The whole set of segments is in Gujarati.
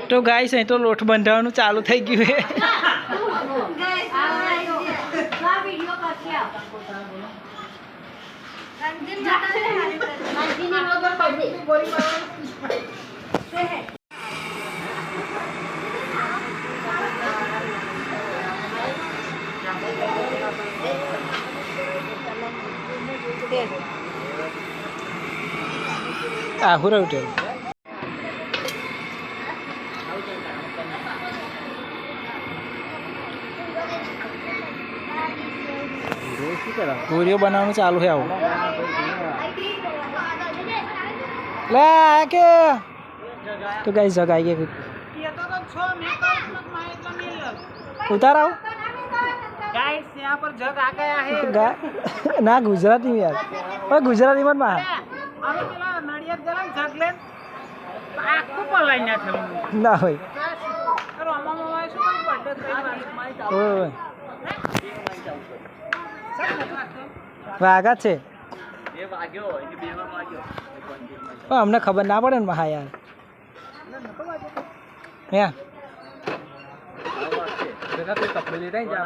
તો ગાઈસ અહીં તો લોટ બંધાવવાનું ચાલુ થઈ ગયું છે આહુરા ઉઠે પૂરીઓ બનાવવાનું ચાલુ છે આવું લે કે તો ગાઈસ જગાઈ ગયા उतार आओ गाइस यहाँ पर जग आ गया है ना गुजराती में यार ओए गुजराती मत मार अरे पेला नड़िया जलन जग ले आखो पलाई ना थलो ना होय अरे अम्मा मम्मा શું કરી પડે ओए वागा છે એ વાગ્યો એ બેમાં વાગ્યો અમને ખબર ના પડે ને હા યાર या जगह पे कपड़े ले रहे हैं जा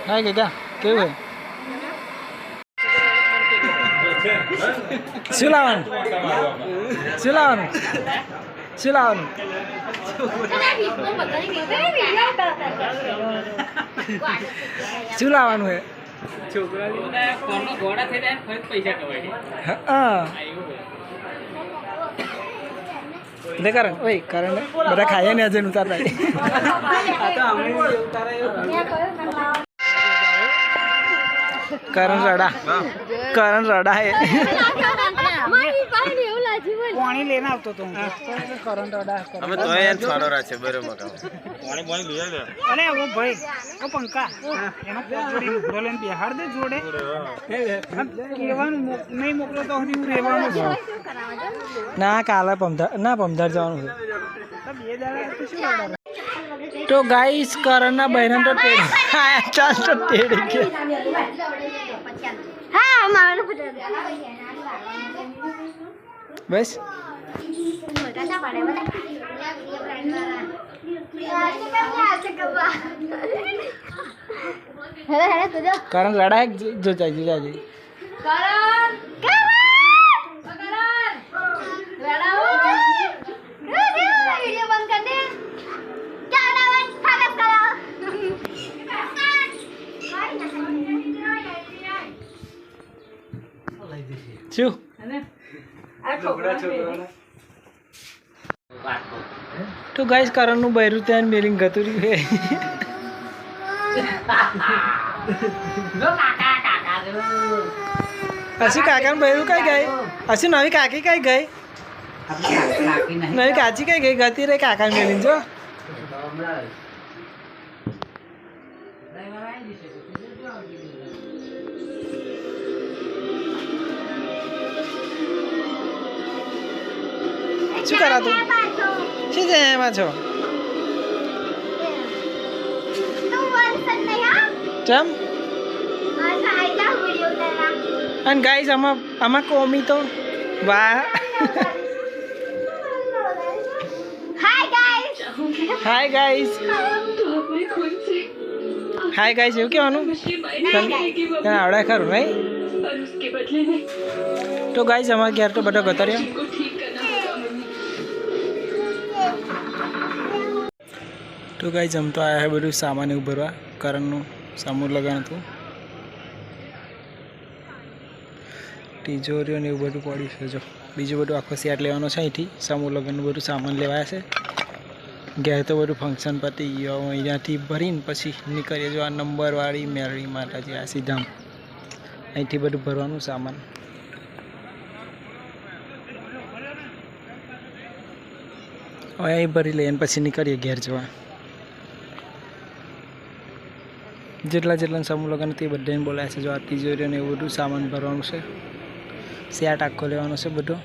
हाय क्या केवु है सिलावन सिलावन सिलावन सिलावन है છોકરા કોનો ઘોડા થઈ જાય ફરી પૈસા કમાઈ हां देखा रन ओए कारण बड़ा खाया नहीं अजन उतार रहा करण रड़ा है પાણી લેને આવતો તો કરણ રડા અમે તો એ છોડો રા છે બરોબર કામ પાણી લઈ લે અરે ઓ ભાઈ ઓ પંકા એનો જોડી બોલેન બિહાર દે જોડે કેવાનું નહીં મોકલો તો હજી હું રહેવાનું છે ના કાલે પમધર જવાનું છે તો બે દાડા તો શું ઓર્ડર तो गाइस करण ना बहन तो चाल तो टेढ़ के हां मारो बस करण लड़ा है जो चाहिए जाए करण लड़ा हो वीडियो बंद कर दे શું તો ગાઈસ કરણ નું બૈરું ત્યાં મેલિંગ ગતુરી છે અસી કાકા બૈરું કઈ ગઈ અસી નવી કાકી કઈ ગઈ નવી કાચી કઈ ગઈ ગતી રે કાકા મેલિંગ જો શું કરા તું શું છે એમાં છો ચમ અને ગાઈસ આમાં કોમી તો વાહ હાય ગાઈસ હાય ગાઈસ એવું કહેવાનું તને આવડે ખરું નહીં તો ગાઈસ અમારા ઘેર તો બધો ગતર્યો तो गाइस हम तो आया है બધું સામાન એવું ભરવા કરણનું સામૂર લગાણ હતું તિજોરીઓ ને એવું બધું પડ્યું છે જો બીજું બધું આખો સેટ લેવાનો છે અહીંથી સામૂર લગાણનું બધું સામાન લેવાયા છે ઘેર તો બધું ફંક્શન પતી ગયો અહીંયાથી ભરીને પછી નીકળીએ જો આ નંબરવાળી મેરડી માતાજી આ સીધા અહીંથી બધું ભરવાનું સામાન હવે અહીં ભરી લઈએ અને પછી નીકળીએ ઘેર જવા. જેટલા સમૂહ લગ્ન તે બધાને બોલાય છે. જો આ તિજોરીઓ ને એવું બધું સામાન ભરવાનું છે. સેટ આખો લેવાનો છે બધો.